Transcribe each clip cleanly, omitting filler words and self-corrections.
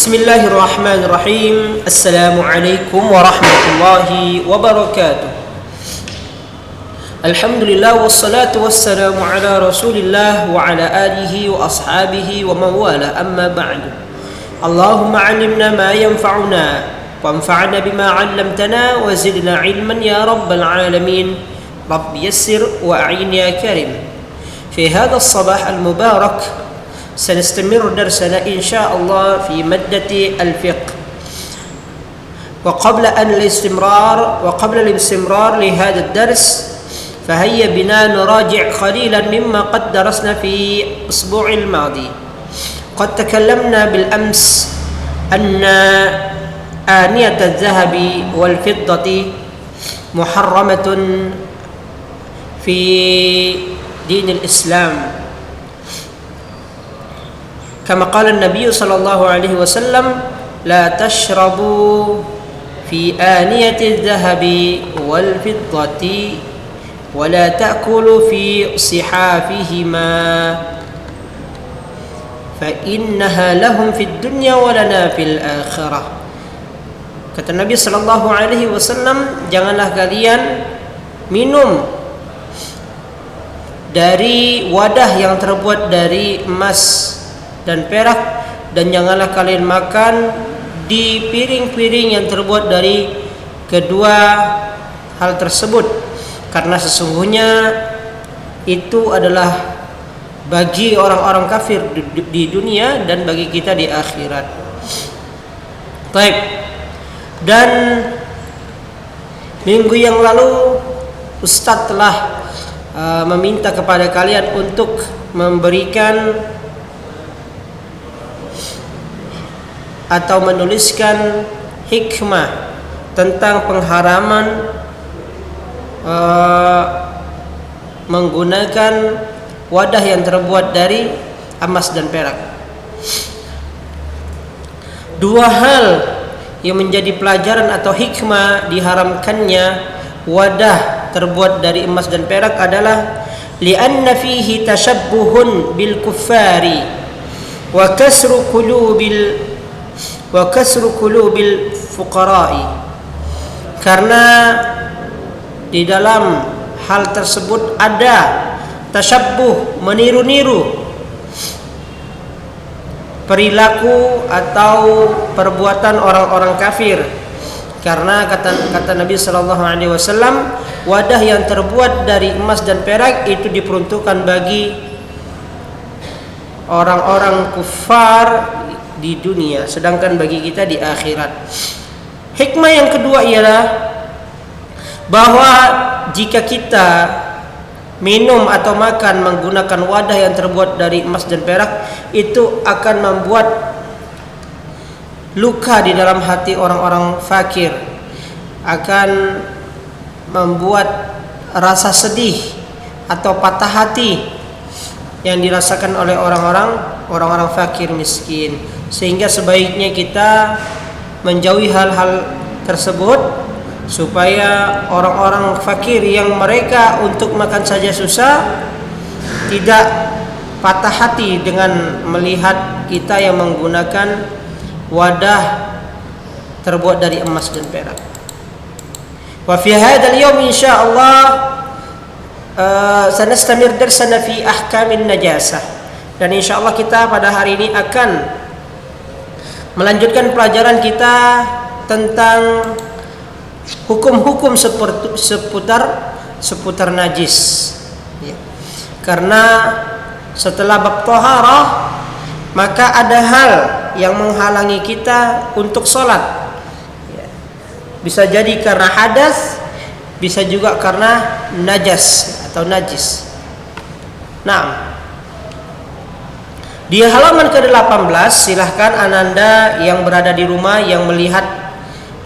Bismillahirrahmanirrahim. Assalamualaikum warahmatullahi wabarakatuh. Alhamdulillah wassalatu wassalamu ala Rasulillah wa ala alihi wa ashabihi wa man wala, amma ba'du. Allahumma 'allimna ma yanfa'una wanfa'na bima 'allamtana wa zidna 'ilman ya rabbal alamin. Rabbi yassir wa a'in ya karim. Fi hadha as-sabah al-mubarak سنستمر درسنا إن شاء الله في مادة الفقه. وقبل الاستمرار لهذا الدرس فهيا بنا نراجع قليلا مما قد درسنا في الأسبوع الماضي. قد تكلمنا بالأمس أن آنية الذهب والفضة محرمة في دين الإسلام، كما قال النبي صلى الله عليه وسلم: لا تشربوا في آنية الذهب والفضة ولا تأكلوا في صحافهما فإنها لهم في الدنيا ولنا في الآخرة. Kata Nabi sallallahu alaihi wasallam, janganlah kalian minum dari wadah yang terbuat dari emas dan perak, dan janganlah kalian makan di piring-piring yang terbuat dari kedua hal tersebut, karena sesungguhnya itu adalah bagi orang-orang kafir di dunia dan bagi kita di akhirat. Baik. Dan minggu yang lalu Ustadz telah meminta kepada kalian untuk memberikan atau menuliskan hikmah tentang pengharaman menggunakan wadah yang terbuat dari emas dan perak. Dua hal yang menjadi pelajaran atau hikmah diharamkannya wadah terbuat dari emas dan perak adalah li'anna fihi tashabbuhun bil kuffari wa kasru qulubil fuqara'i, karena di dalam hal tersebut ada tasyabbuh, meniru-niru perilaku atau perbuatan orang-orang kafir, karena kata Nabi sallallahu alaihi wasallam, wadah yang terbuat dari emas dan perak itu diperuntukkan bagi orang-orang kufar di dunia, sedangkan bagi kita di akhirat. Hikmah yang kedua ialah bahwa jika kita minum atau makan menggunakan wadah yang terbuat dari emas dan perak, itu akan membuat luka di dalam hati orang-orang fakir, akan membuat rasa sedih atau patah hati yang dirasakan oleh orang-orang fakir miskin, sehingga sebaiknya kita menjauhi hal-hal tersebut supaya orang-orang fakir yang mereka untuk makan saja susah tidak patah hati dengan melihat kita yang menggunakan wadah terbuat dari emas dan perak. Wa fi hadzal yaum insyaallah sanastamir darsana fi ahkamin najasah, dan insyaallah kita pada hari ini akan melanjutkan pelajaran kita tentang hukum-hukum seputar najis, ya. Karena setelah bab taharah maka ada hal yang menghalangi kita untuk sholat, ya. Bisa jadi karena hadas, bisa juga karena najis. Nah, di halaman ke-18 silahkan Ananda yang berada di rumah yang melihat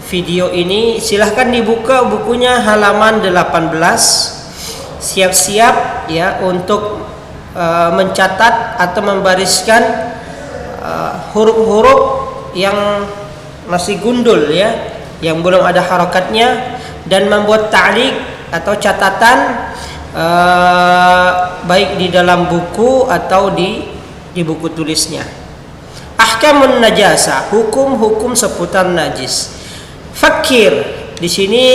video ini, silahkan dibuka bukunya halaman 18. Siap-siap ya untuk mencatat atau membariskan huruf-huruf yang masih gundul, ya, yang belum ada harakatnya, dan membuat ta'liq atau catatan baik di dalam buku atau di buku tulisnya. Ahkamun najasa, hukum-hukum seputar najis. Fakir, di sini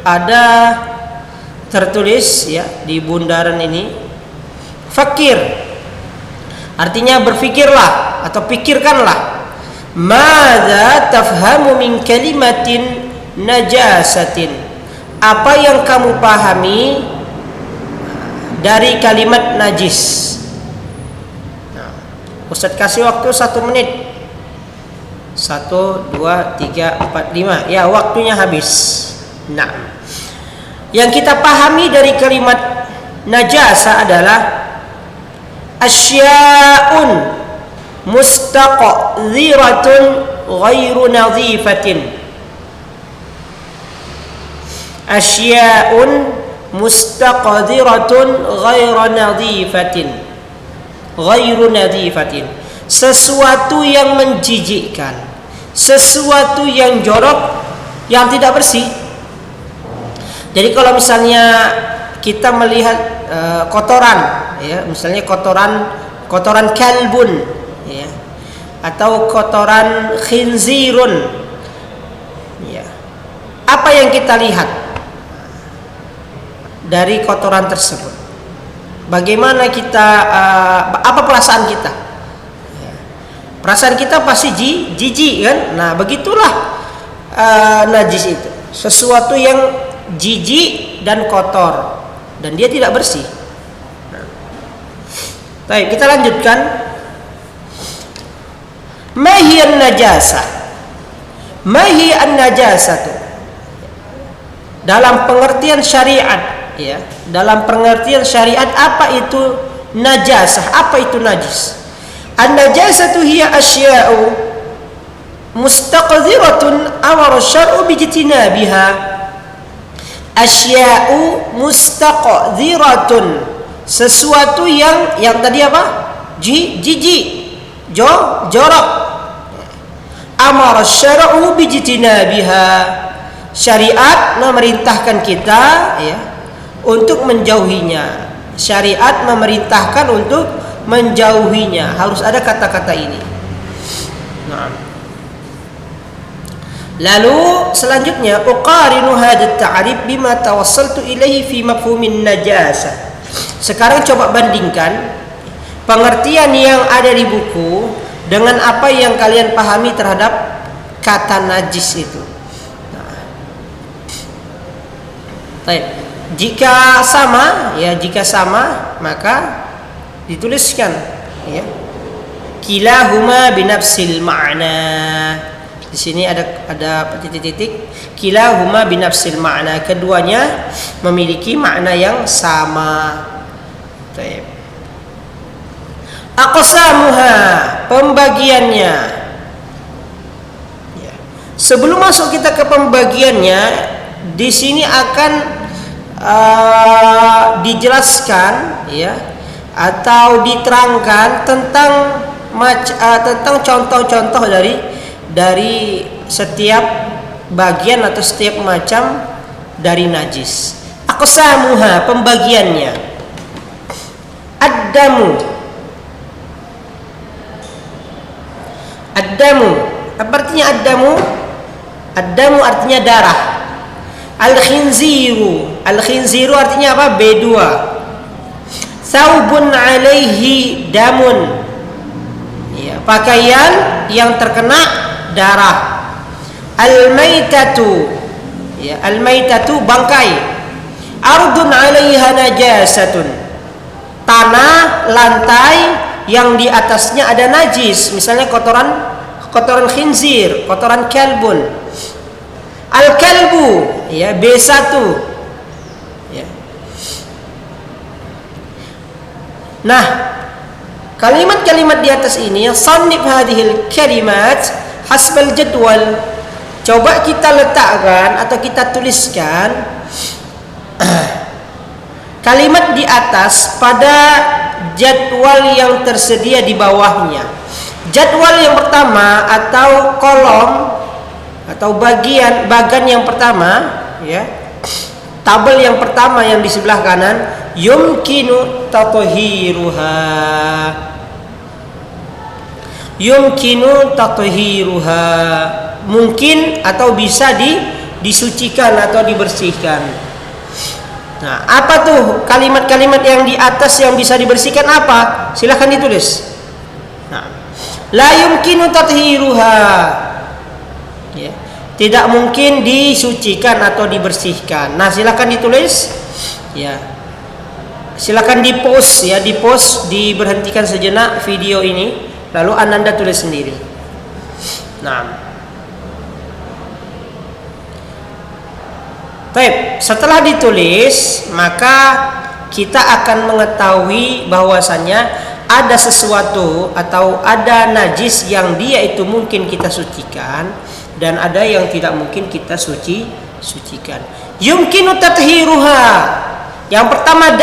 ada tertulis ya di bundaran ini. Fakir artinya berfikirlah atau pikirkanlah. Madza tafhamu min kalimatin najasatin? Apa yang kamu pahami dari kalimat najis? Ustaz kasih waktu 1 menit. 1, 2, 3, 4, 5. Ya, waktunya habis. Nah, yang kita pahami dari kalimat najasa adalah asya'un mustaqdhiratun ghairu nadhifatin. Asya'un mustaqdhiratun ghairu nadhifatin. Ghairu nadhifatin, sesuatu yang menjijikkan, sesuatu yang jorok, yang tidak bersih. Jadi kalau misalnya kita melihat kotoran, ya, misalnya kotoran kalbun, ya, atau kotoran khinzirun, ya, apa yang kita lihat dari kotoran tersebut? Bagaimana kita, apa perasaan kita? Perasaan kita pasti jijik kan? Nah, begitulah najis itu, sesuatu yang jijik dan kotor dan dia tidak bersih. Baik, kita lanjutkan. Mahiyan najasah. Mahiyan najasatu. Dalam pengertian syariat, ya, dalam pengertian syariat, apa itu najasah? Apa itu najis? An-najasatu hiya asya'u mustaqdhiratun amara syar'u bijtinabiha. Asya'u mustaqdhiratun, sesuatu yang tadi apa? Jijik, jorok. Amara syar'u bijtinabiha. Syariat memerintahkan kita, ya, untuk menjauhinya. Syariat memerintahkan untuk menjauhinya. Harus ada kata-kata ini. Nah. Lalu selanjutnya, uqarinu hadha at-ta'rif bima tawassaltu ilaihi fi mafhumin najasah. Sekarang coba bandingkan pengertian yang ada di buku dengan apa yang kalian pahami terhadap kata najis itu. Nah. Baik. Jika sama, ya, jika sama, maka dituliskan, ya, kilahuma binafsil ma'na. Di sini ada titik-titik. Kilahuma binafsil ma'na, keduanya memiliki makna yang sama. Baik. Aqsamuha, pembagiannya. Ya. Sebelum masuk kita ke pembagiannya, di sini akan dijelaskan, ya, atau diterangkan tentang contoh-contoh dari setiap bagian atau setiap macam dari najis. Aqsamuha, pembagiannya. Ad-damu. Apa artinya ad-damu? Ad-damu artinya darah. Al-khinziru artinya apa? B2. Saubun alaihi damun, ya, pakaian yang terkena darah. Al-maitatu, ya, al-maitatu bangkai. Ardun alaiha najasatun, tanah, lantai yang di atasnya ada najis, misalnya kotoran khinzir, kotoran kalbun. Al-kalbu, ya, B1, ya. Nah, kalimat-kalimat di atas ini, sannif hadhil kalimat hasbal jadwal. Coba kita letakkan atau kita tuliskan kalimat di atas pada jadwal yang tersedia di bawahnya. Jadwal yang pertama atau kolom atau bagan yang pertama, ya, tabel yang pertama yang di sebelah kanan, yumkinu tathiruha, mungkin atau bisa disucikan atau dibersihkan. Nah, apa tuh kalimat-kalimat yang di atas yang bisa dibersihkan apa? Silahkan ditulis. Nah, la yumkinu tathiruha, ya, tidak mungkin disucikan atau dibersihkan. Nah, silahkan ditulis, ya. Silakan di-post ya, diberhentikan sejenak video ini, lalu Anda tulis sendiri. Nah, baik, setelah ditulis maka kita akan mengetahui bahwasannya ada sesuatu atau ada najis yang dia itu mungkin kita sucikan dan ada yang tidak mungkin kita sucikan. Yumkinu tathiruha. Yang pertama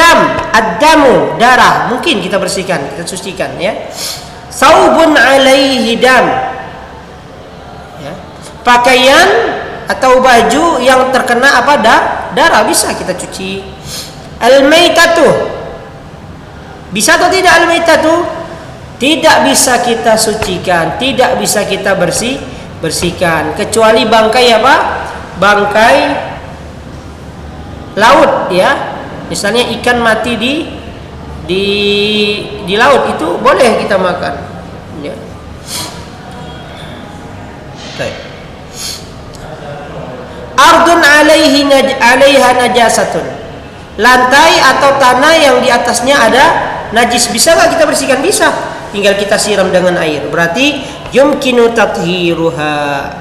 ad-damu, darah, mungkin kita bersihkan, kita sucikan ya. Saubun alaihi dam, ya. Pakaian atau baju yang terkena apa? Darah, bisa kita cuci. Al-maitatu, bisa atau tidak al-maitatu? Tidak bisa kita sucikan, tidak bisa kita bersihkan kecuali bangkai apa? Bangkai laut ya. Misalnya ikan mati di laut, itu boleh kita makan. Ya. Baik. Ardun alaiha najasatun. Lantai atau tanah yang di atasnya ada najis, bisa nggak kita bersihkan? Bisa. Tinggal kita siram dengan air. Berarti yumkinu tathiruha.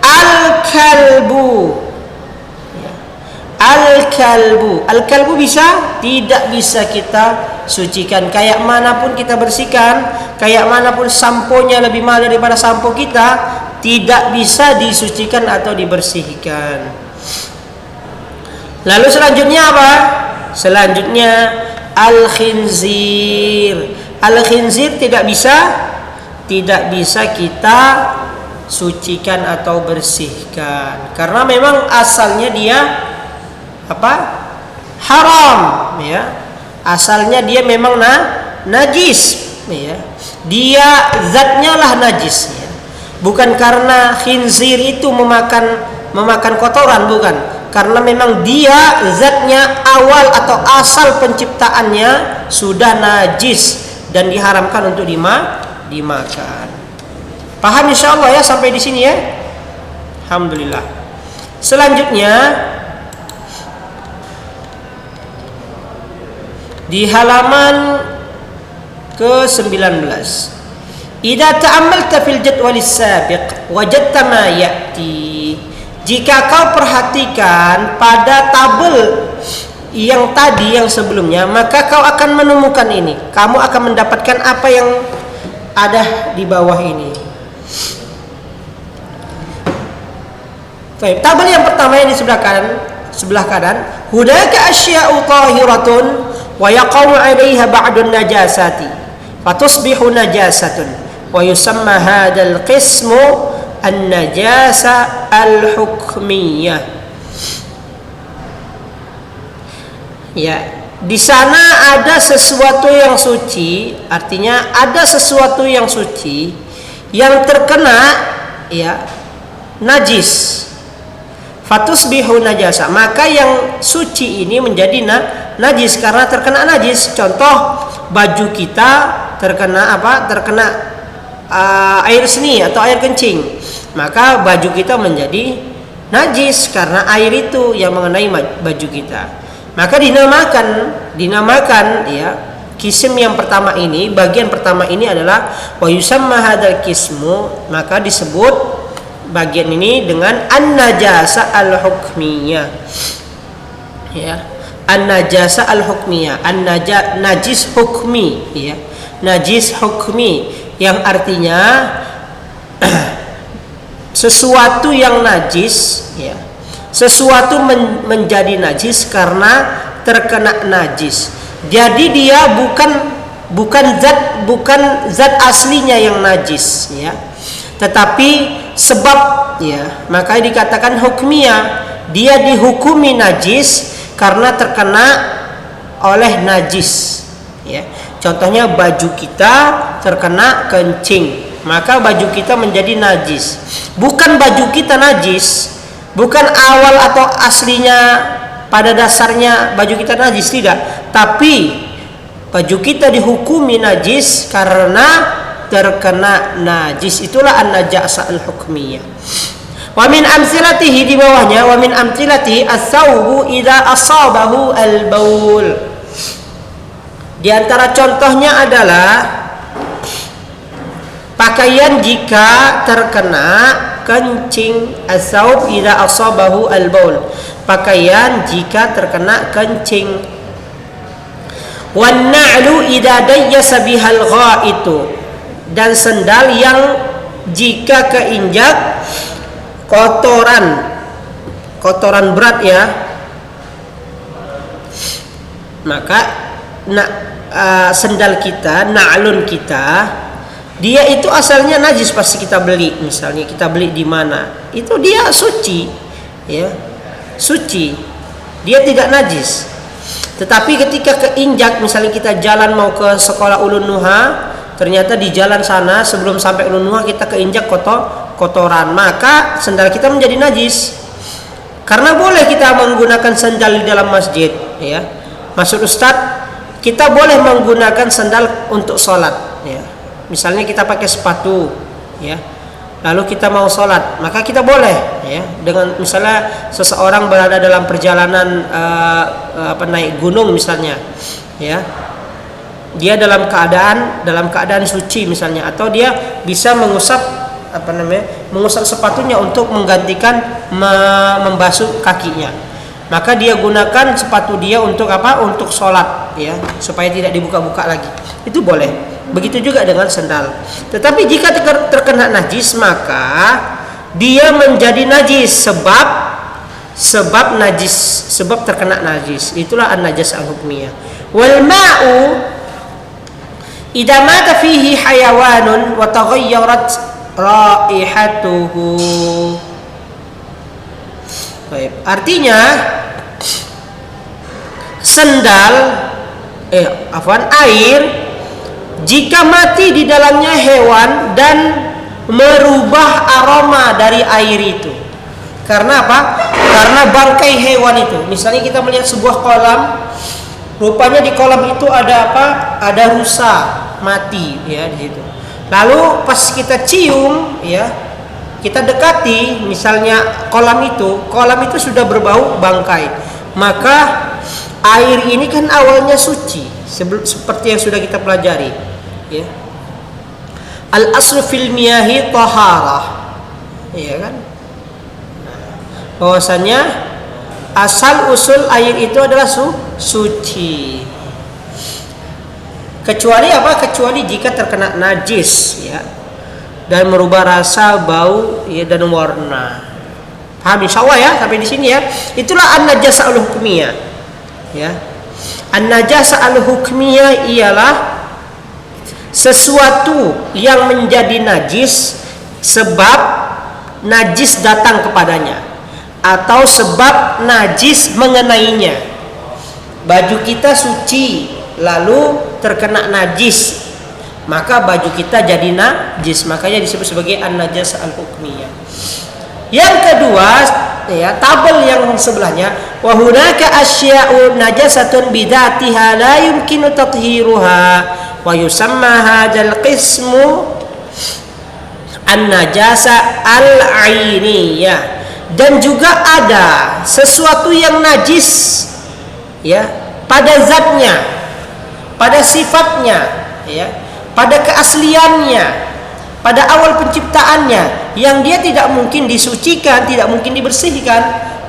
Al-kalbu. Al-kalbu bisa, tidak bisa kita sucikan. Kayak manapun kita bersihkan, kayak manapun samponya lebih mahal daripada sampo kita, tidak bisa disucikan atau dibersihkan. Lalu selanjutnya apa? Selanjutnya al-khinzir. Al-khinzir tidak bisa kita sucikan atau bersihkan karena memang asalnya dia apa? Haram ya. Asalnya dia memang najis ya. Dia zatnya lah najis ya. Bukan karena khinzir itu memakan kotoran, bukan. Karena memang dia zatnya awal atau asal penciptaannya sudah najis dan diharamkan untuk dimakan. Paham insyaallah ya sampai di sini ya. Alhamdulillah. Selanjutnya di halaman ke-19. Idza ta'ammalta fil jadwalis sabiq wajadta ma ya'ti. Jika kau perhatikan pada tabel yang tadi yang sebelumnya, maka kau akan menemukan ini. Kamu akan mendapatkan apa yang ada di bawah ini. Baik, tabel yang pertama yang di sebelah kanan, hudaka asya'u tahiratun wa yaqau 'alaiha ba'dun najasati fatusbihu najasatun wa yusamma hadzal qismu an-najasa al-hukmiyah. Ya, di sana ada sesuatu yang suci, artinya ada sesuatu yang suci yang terkena ya najis. Fatusbihu najasa, maka yang suci ini menjadi najis karena terkena najis. Contoh, baju kita terkena apa? Terkena air seni atau air kencing, maka baju kita menjadi najis karena air itu yang mengenai baju kita. Maka dinamakan ya kisim yang pertama ini, bagian pertama ini adalah wa yusamma hadzal qismu, maka disebut bagian ini dengan an-najasa al-hukmiyah. Ya, an-najasa al-hukmiyah, najis hukmi ya. Najis hukmi yang artinya sesuatu yang najis ya. Sesuatu menjadi najis karena terkena najis. Jadi dia bukan zat aslinya yang najis ya. Tetapi sebab ya, maka dikatakan hukmiyah, dia dihukumi najis karena terkena oleh najis ya. Contohnya baju kita terkena kencing, maka baju kita menjadi najis. Bukan baju kita najis, bukan awal atau aslinya pada dasarnya baju kita najis, tidak. Tapi baju kita dihukumi najis karena terkena najis. Itulah an-najasah al-hukmiyah. Wa min amsilatihi, di bawahnya, wa min amsilatihi as-sawbu idza asabahu al-baul. Di antara contohnya adalah pakaian jika terkena kencing. As-sawb idza asabahu al-baul, pakaian jika terkena kencing. Wan na'lu idza dayyasa bihal ghaitu, dan sendal yang jika keinjak kotoran berat ya, maka sendal kita, na'lun kita, dia itu asalnya najis pasti kita beli. Misalnya kita beli di mana, itu dia suci, ya, suci, dia tidak najis. Tetapi ketika keinjak, misalnya kita jalan mau ke sekolah Ulun Nuha, ternyata di jalan sana sebelum sampai Ulun Nuha kita keinjak kotoran, maka sendal kita menjadi najis. Karena boleh kita menggunakan sendal di dalam masjid, ya. Maksud Ustadz, kita boleh menggunakan sandal untuk sholat, ya. Misalnya kita pakai sepatu, ya, lalu kita mau sholat, maka kita boleh, ya. Dengan misalnya seseorang berada dalam perjalanan naik gunung misalnya, ya, dia dalam keadaan suci misalnya, atau dia bisa mengusap sepatunya untuk menggantikan membasuh kakinya. Maka dia gunakan sepatu dia untuk apa? Untuk sholat, ya, supaya tidak dibuka-buka lagi. Itu boleh. Begitu juga dengan sandal. Tetapi jika terkena najis, maka dia menjadi najis sebab terkena najis. Itulah an-najasah al-hukmiyah. Wal ma'u idza mata fihi hayawanun wa taghayyarat raihatuhu. Baik, artinya air jika mati di dalamnya hewan dan merubah aroma dari air itu. Karena apa? Karena bangkai hewan itu. Misalnya kita melihat sebuah kolam, rupanya di kolam itu ada apa? Ada rusa mati, ya, di situ. Lalu pas kita cium, ya, kita dekati, misalnya kolam itu sudah berbau bangkai, maka air ini kan awalnya suci, seperti yang sudah kita pelajari, ya. Al aslu fil miyahi taharah, ya kan? Bahwasanya asal usul air itu adalah suci. Kecuali apa? Kecuali jika terkena najis, ya, dan merubah rasa, bau, ya, dan warna. Paham insyaallah ya sampai di sini ya. Itulah an-najasah al-hukmiyah. Ya. An-najasah al-hukmiyah ialah sesuatu yang menjadi najis sebab najis datang kepadanya atau sebab najis mengenainya. Baju kita suci lalu terkena najis, maka baju kita jadi najis, makanya disebut sebagai an-najasah al-hukmiyah. Yang kedua, ya, tabel yang sebelahnya, wa hunaka asya'u najasatun bidzatiha la yumkinu tathiruha wa yusamma hadzal qismu an-najasah al-'ainiyah. Dan juga ada sesuatu yang najis, ya, pada zatnya, pada sifatnya, ya, pada keasliannya, pada awal penciptaannya, yang dia tidak mungkin disucikan, tidak mungkin dibersihkan.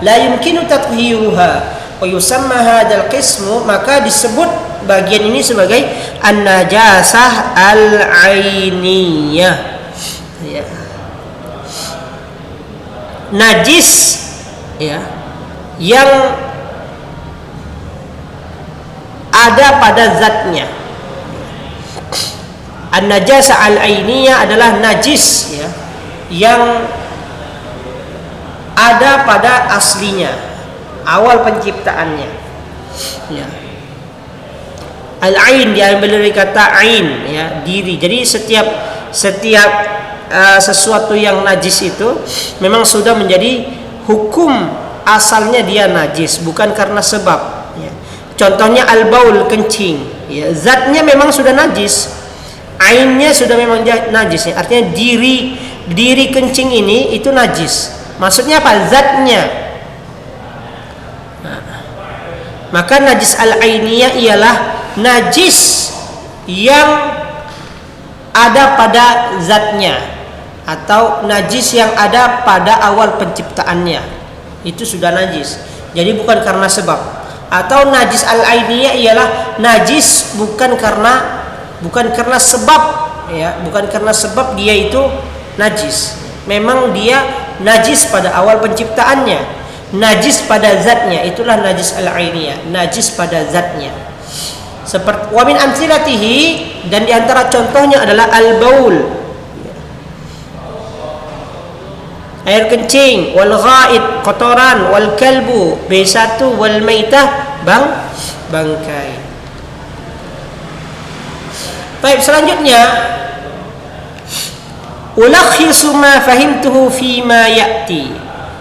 La yumkinu tathiruha wa yusamma hadzal qismu, maka disebut bagian ini sebagai an-najasah al-'ainiyah, ya. Najis, ya, yang ada pada zatnya. An-najasah al-'ainiyah adalah najis, ya, yang ada pada aslinya, awal penciptaannya, ya. Al-ain diambil dari kata ain, ya, diri. Jadi setiap sesuatu yang najis itu memang sudah menjadi hukum asalnya dia najis, bukan karena sebab, ya. Contohnya al-baul, kencing, ya, zatnya memang sudah najis, ainnya sudah memang najis, ya. Artinya diri kencing ini itu najis. Maksudnya apa? Zatnya. Maka najis al-ainiyah ialah najis yang ada pada zatnya atau najis yang ada pada awal penciptaannya, itu sudah najis. Jadi bukan karena sebab. Atau najis al-ainiyah ialah najis bukan karena sebab, ya, bukan karena sebab dia itu najis. Memang dia najis pada awal penciptaannya, najis pada zatnya, itulah najis al-ainiyah, najis pada zatnya. Seperti wa min amthilatihi, dan diantara contohnya adalah al-baul, air kencing, wal ghaid, kotoran, wal kalbu, B1, wal maitah, bangkai. Baik, selanjutnya ulakhisu ma fahimtuhu fi ma ya'ti.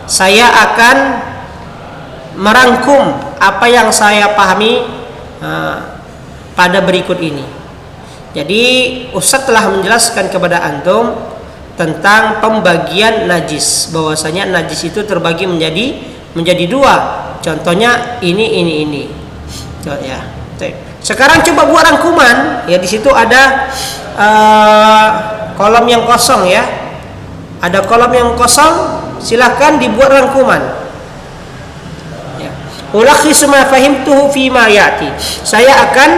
Saya akan merangkum apa yang saya pahami pada berikut ini. Jadi Ustaz telah menjelaskan kepada antum tentang pembagian najis, bahwasanya najis itu terbagi menjadi dua. Contohnya ini. Ya. Sekarang coba buat rangkuman, ya, di situ ada kolom yang kosong, ya. Ada kolom yang kosong, silahkan dibuat rangkuman. Ya. Ulakhisu ma fahimtuhu fi ma ya'ti. Saya akan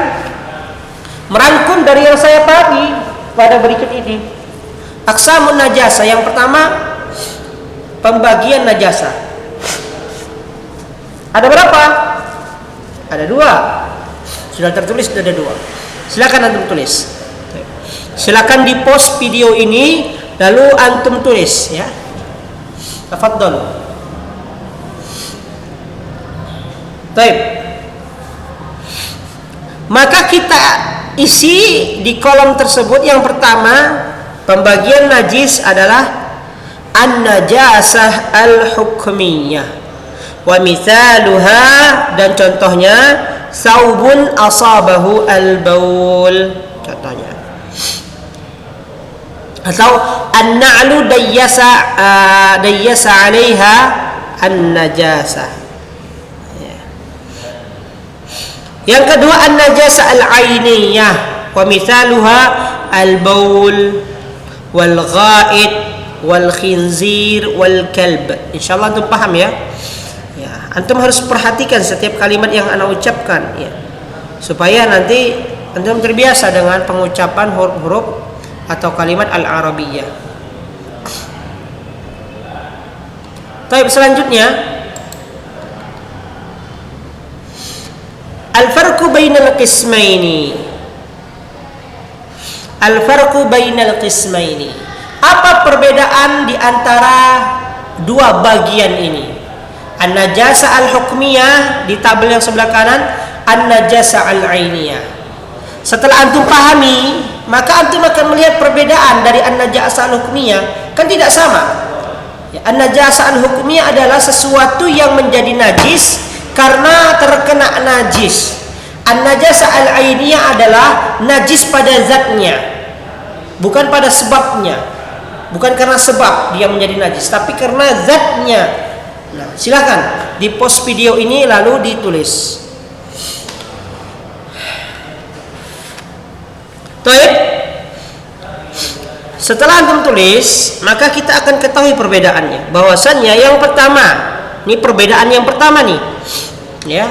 merangkum dari yang saya pahami pada berikut ini. Aqsamun najasa. Yang pertama, pembagian najasa. Ada berapa? Ada dua. Sudah tertulis, ada dua. Silakan antum tulis. Silakan di post video ini, lalu antum tulis, ya. Tafadhol. Baik. Maka kita isi di kolom tersebut. Yang pertama, pembagian najis adalah an-najasah al-hukmiyah wa mithaluha, dan contohnya saubun asabahu al-baul, contohnya. Atau an-na'lu dayyasa 'alaiha an-najasah. Yang kedua an-najasah al-ainiyah wa mithaluha al-baul wal ghaid wal khinzir wal kalb. Insyaallah antum paham, ya. Ya, antum harus perhatikan setiap kalimat yang ana ucapkan, ya, supaya nanti antum terbiasa dengan pengucapan huruf-huruf atau kalimat al-arabiyyah. Baik, selanjutnya al-farqu bainal qismaini. Al-farqu bainal qismaini. Apa perbedaan di antara dua bagian ini? An-najasa al-hukmiyah di tabel yang sebelah kanan, an-najasa al-ainiyah. Setelah antum pahami, maka antum akan melihat perbedaan dari an-najasa al-hukmiyah, kan tidak sama. Ya, an-najasa al-hukmiyah adalah sesuatu yang menjadi najis karena terkena najis. An-najasa al-ainiyah adalah najis pada zatnya, bukan pada sebabnya. Bukan karena sebab dia menjadi najis, tapi karena zatnya. Nah, silakan di post video ini lalu ditulis. Baik. Setelah antum tulis, maka kita akan ketahui perbedaannya. Bahwasannya yang pertama, ini perbedaan yang pertama nih, ya.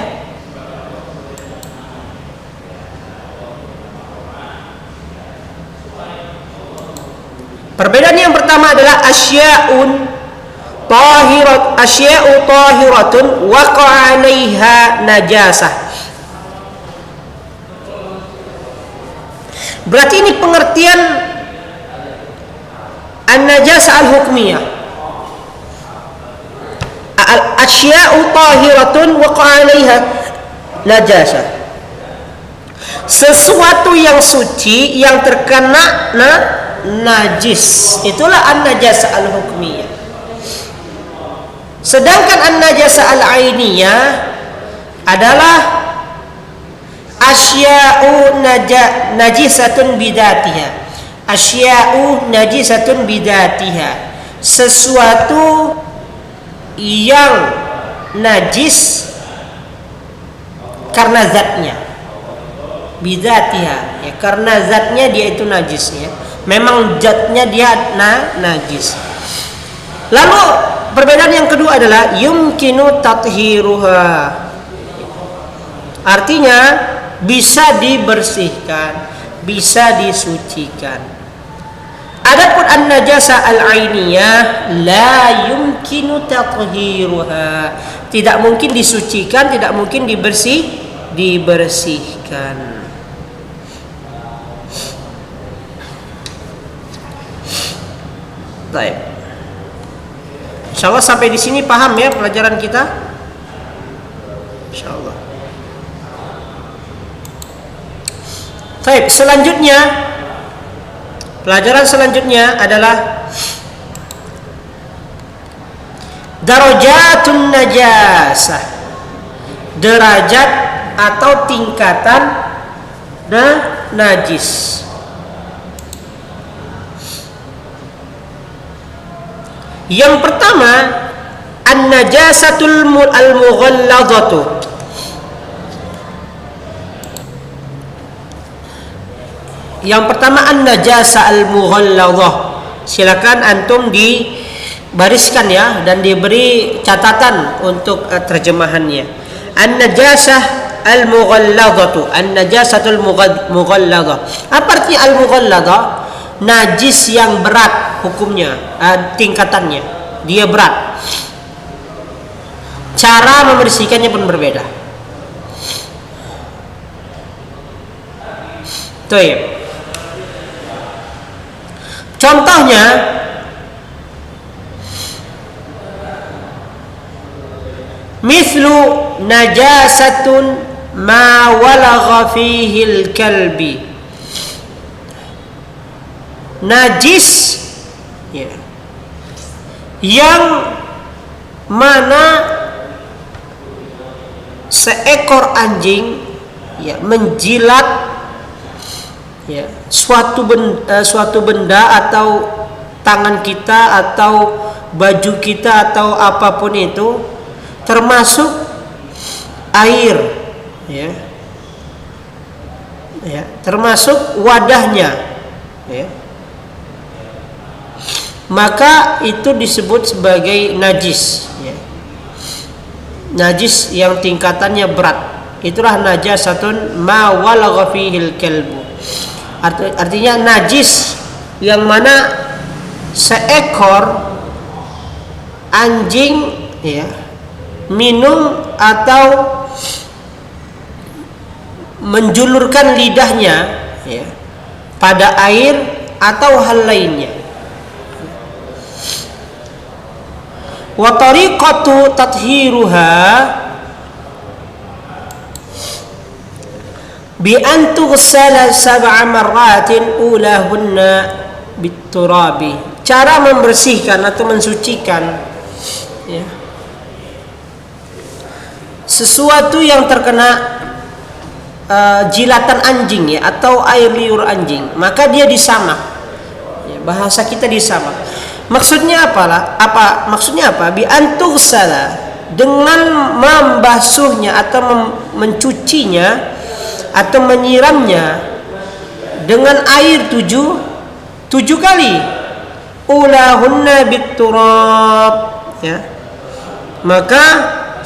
Perbedaan yang pertama adalah asya'u tahiratun waqa'a 'alaiha najasah. Berarti ini pengertian an-najasah al-hukmiyah. Asya'u tahiratun waqa'a 'alaiha najasah. sesuatu yang suci yang terkena najis, itulah an-najasa al-hukmiyah. Sedangkan an-najasa al-ainiyah adalah asya'u najisatun bidatiha. Asya'u najisatun bidatiha, sesuatu yang najis karena zatnya. Bidatiha, ya, karena zatnya dia itu najis, ya. Memang zatnya dia najis. Lalu perbedaan yang kedua adalah yumkinu tathiruha, artinya bisa dibersihkan, bisa disucikan. Adapun an-najasa al-ainiyah la yumkinu tathiruha, tidak mungkin disucikan, tidak mungkin dibersihkan. Baik. Insyaallah sampai di sini paham ya pelajaran kita? Insyaallah. Baik, selanjutnya pelajaran selanjutnya adalah darajatun najasah. Derajat atau tingkatan najis. Yang pertama, an-najasatul al-mughalladzatu. Yang pertama an-najasa al-mughalladzah. Silakan antum dibariskan ya dan diberi catatan untuk terjemahannya. An-najasah al-mughalladzatu, an-najasatul mughalladzah. Apa artinya al-mughalladzah? Najis yang berat hukumnya, tingkatannya, dia berat. Cara membersihkannya pun berbeda. Tuh. Contohnya mislu najasatun ma walagha fihi al-kalbi. Najis ya, yang mana seekor anjing ya menjilat ya suatu benda atau tangan kita atau baju kita atau apapun itu, termasuk air ya, termasuk wadahnya ya, maka itu disebut sebagai najis ya. Najis yang tingkatannya berat, itulah najasatun ma walagha fihil kalbu. Artinya najis yang mana seekor anjing ya minum atau menjulurkan lidahnya ya pada air atau hal lainnya. Wa tariqatu tathiruha bi an tughsala sab'a marratin ulahunna biturabi. Cara membersihkan atau mensucikan ya sesuatu yang terkena jilatan anjing ya atau air liur anjing, maka dia disamak ya, bahasa kita disamak. Maksudnya maksudnya apa? Bi antughsala, dengan membasuhnya atau mencucinya atau menyiramnya dengan air 7 kali. Ulahunna biturab ya. Maka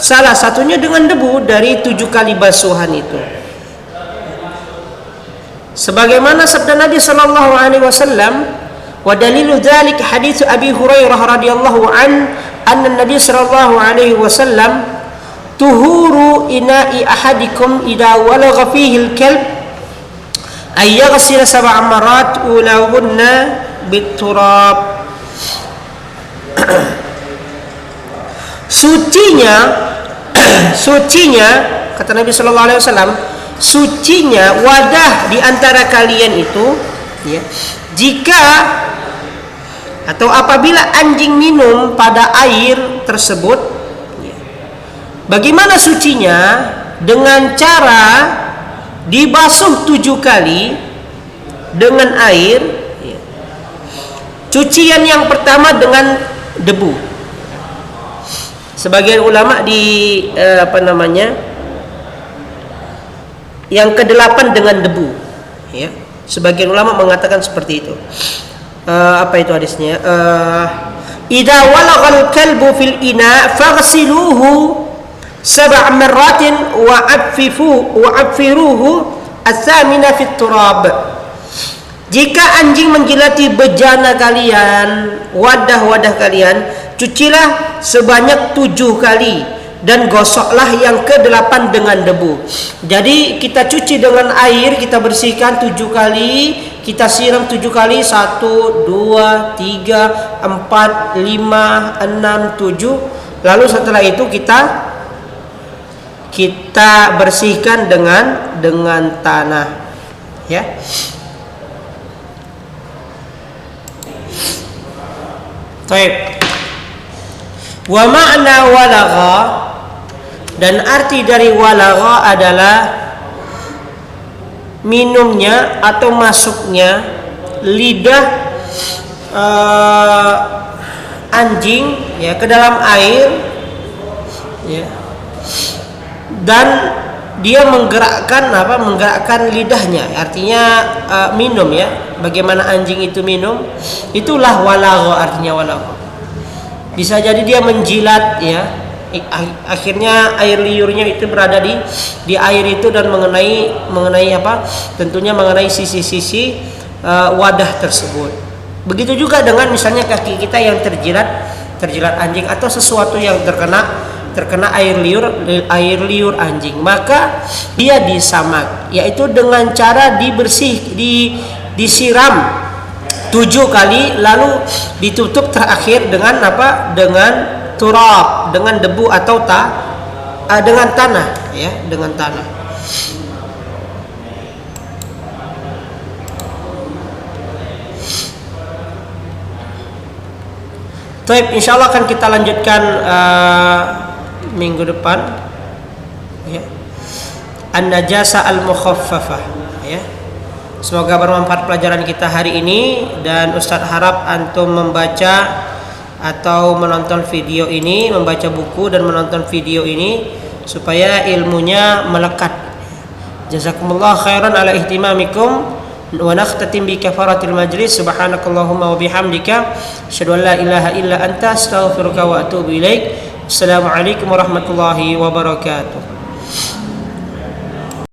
salah satunya dengan debu dari 7 kali basuhan itu. Sebagaimana sabda Nabi sallallahu alaihi wasallam, wa dalilu dzalik hadits Abi Hurairah radhiyallahu anna Nabi sallallahu alaihi wasallam tuhuru ina'i ahadikum idza walagha fihi al-kalb ay yaghsila 7 marat ulahunna biturab. sucinya kata Nabi sallallahu alaihi wasallam, sucinya wadah di antara kalian itu, ya, jika atau apabila anjing minum pada air tersebut, ya, bagaimana sucinya? Dengan cara dibasuh 7 kali dengan air, ya. Cucian yang pertama dengan debu. Sebagian ulama yang ke-8 dengan debu, ya. Sebagian ulama mengatakan seperti itu. Apa itu hadisnya? Idza walaghal kalbu fil ina faghsiluhu 7 marratin wa afiruhu ats-tsamina fit turab. Jika anjing menjilati bejana kalian, wadah-wadah kalian, cucilah sebanyak 7 kali dan gosoklah yang ke-8 dengan debu. Jadi kita cuci dengan air, kita bersihkan 7 kali, kita siram 7 kali, 1, 2, 3, 4, 5, 6, 7. Lalu setelah itu kita bersihkan dengan tanah, ya. Baik. Wa ma'na walagha, dan arti dari walagha adalah minumnya atau masuknya lidah anjing, ya, ke dalam air, ya, dan dia menggerakkan lidahnya, artinya minum, ya. Bagaimana anjing itu minum, itulah walagha, artinya walagha. Bisa jadi dia menjilat, ya, akhirnya air liurnya itu berada di air itu dan mengenai apa? Tentunya mengenai sisi-sisi wadah tersebut. Begitu juga dengan misalnya kaki kita yang terjilat anjing atau sesuatu yang terkena air liur anjing, maka dia disamak, yaitu dengan cara disiram 7 kali, lalu ditutup terakhir dengan apa? Dengan turab, dengan debu atau dengan tanah, ya, dengan tanah. Baik, insyaallah akan kita lanjutkan minggu depan, ya, an-najasa al-mukhaffafah, ya. Semoga bermanfaat pelajaran kita hari ini, dan Ustaz harap antum membaca atau menonton video ini, membaca buku dan menonton video ini supaya ilmunya melekat. Jazakumullah khairan ala ihtimamikum, wa nakhtatim bi kafaratil majlis. Subhanakallahumma wa bihamdika asyhadu an la ilaha illa anta astaghfiruka wa atubu ilaik. Assalamualaikum warahmatullahi wabarakatuh.